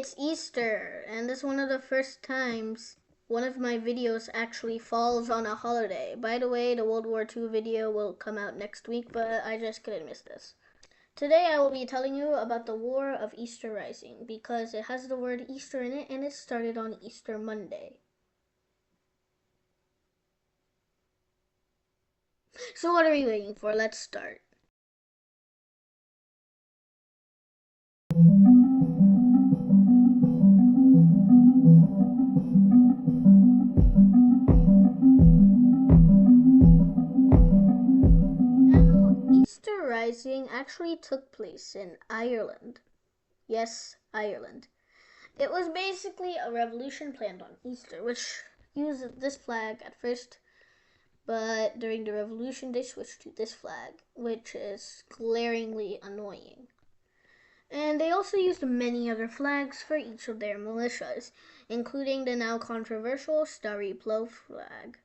It's Easter, and this is one of the first times one of my videos actually falls on a holiday. By the way, the World War II video will come out next week, but I just couldn't miss this. Today I will be telling you about the War of Easter Rising because it has the word Easter in it and it started on Easter Monday. So what are we waiting for? Let's start. Now, Easter Rising actually took place in Ireland. Yes, Ireland. It was basically a revolution planned on Easter, which used this flag at first, but during the revolution they switched to this flag, which is glaringly annoying. And they also used many other flags for each of their militias, including the now controversial Starry Plough flag.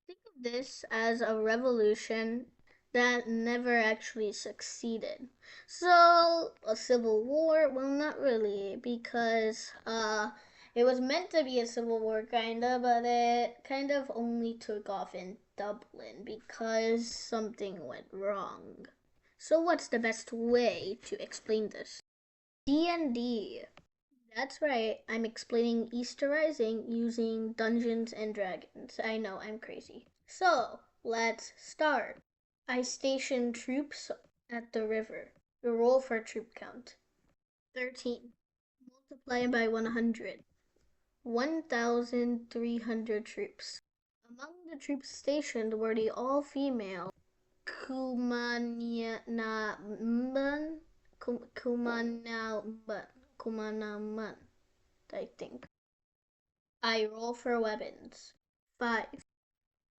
Think of this as a revolution that never actually succeeded. So, a civil war? Well, not really, because it was meant to be a civil war, kinda, but it kind of only took off in Dublin because something went wrong. So, what's the best way to explain this? D&D. That's right, I'm explaining Easter Rising using Dungeons and Dragons. I know, I'm crazy. So, let's start. I station troops at the river. The roll for troop count. 13. Multiply by 100. 1,300 troops. Among the troops stationed were the all-female Kumanaman, Kumanaman, I think. I roll for weapons. 5.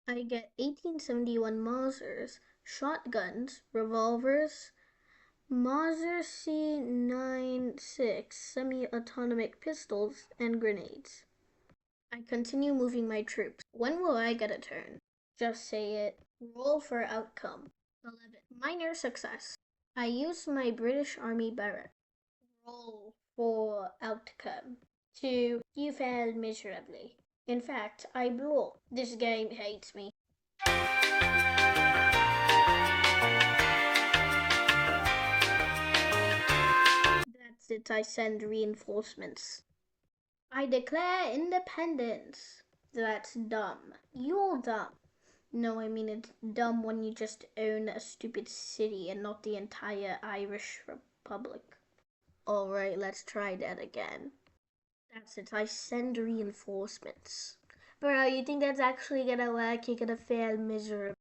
I get 1871 Mausers, shotguns, revolvers, Mauser C96 semi-automatic pistols, and grenades. I continue moving my troops. When will I get a turn? Just say it. Roll for outcome. 11. Minor success. I use my British Army barrack. Roll for outcome. 2. You failed miserably. In fact, I blew up. This game hates me. That's it, I send reinforcements. I declare independence. That's dumb. You're dumb. No, I mean it's dumb when you just own a stupid city and not the entire Irish Republic. Alright, let's try that again. That's it, I send reinforcements. Bro, you think that's actually gonna work? You're gonna fail miserably.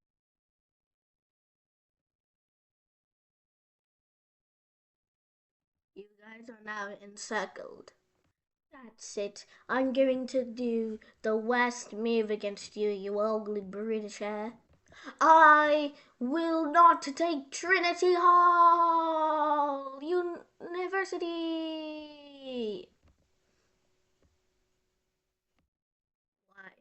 You guys are now encircled. That's it. I'm going to do the worst move against you, you ugly Britisher. I will not take Trinity Hall University. Why?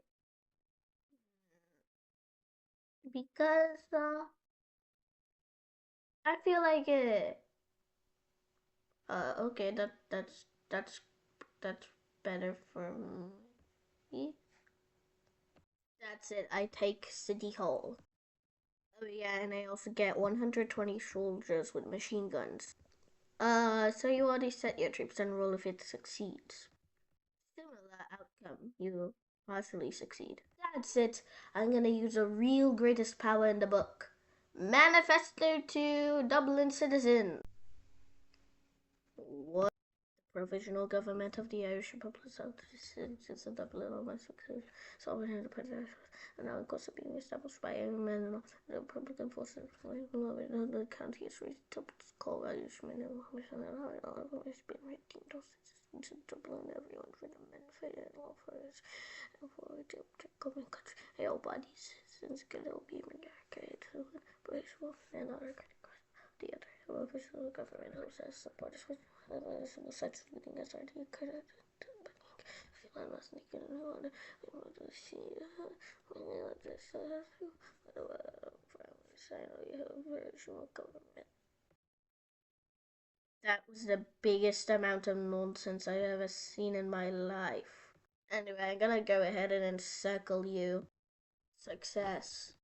Because I feel like it. Okay, that's better for me. That's it. I take City Hall. Oh yeah, and I also get 120 soldiers with machine guns. So you already set your troops and roll if it succeeds. Similar outcome, you partially succeed. That's it. I'm gonna use a real greatest power in the book. Manifesto to Dublin citizens. What? Provisional government of the Irish Republic of since of Dublin on my success. Sovereign independence and now also being established by men and the Republican forces the county is reached to call Irishmen and Commission and how it's been redeemed to Dublin everyone for the benefit and all for us and for the government country. All bodies since it will be arcade to British and other critics. The other official government who says support is such thing as RD could I must make it in order to see this original government. That was the biggest amount of nonsense I've ever seen in my life. Anyway, I'm gonna go ahead and encircle you. Success.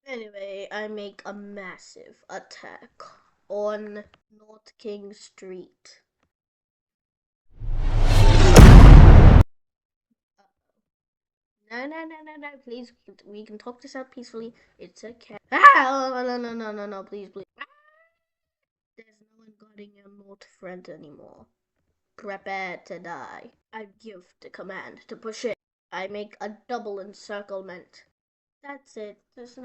Anyway, I make a massive attack on North King Street. No, please, we can talk this out peacefully. It's okay. Ah, no, please, please. There's no one guarding your North friend anymore. Prepare to die. I give the command to push it. I make a double encirclement. That's it. There's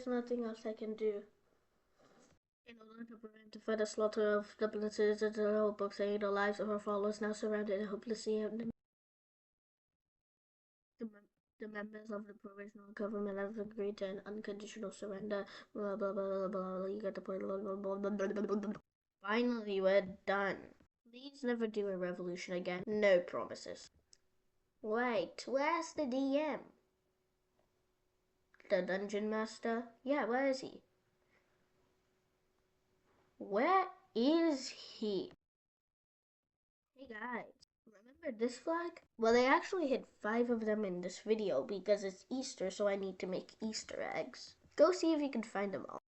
nothing else I can do. In order to prevent the further slaughter of Dublin citizens, the whole book saying the lives of her followers now surrounded and hopelessly empty. The members of the provisional government have agreed to an unconditional surrender. Blah blah blah blah blah. You got the point. Blah, blah, blah, blah, blah, blah. Finally, we're done. Please never do a revolution again. No promises. Wait, where's the DM? The dungeon master? Yeah, where is he? Where is he? Hey guys, remember this flag? Well, they actually hid 5 of them in this video because it's Easter, so I need to make Easter eggs. Go see if you can find them all.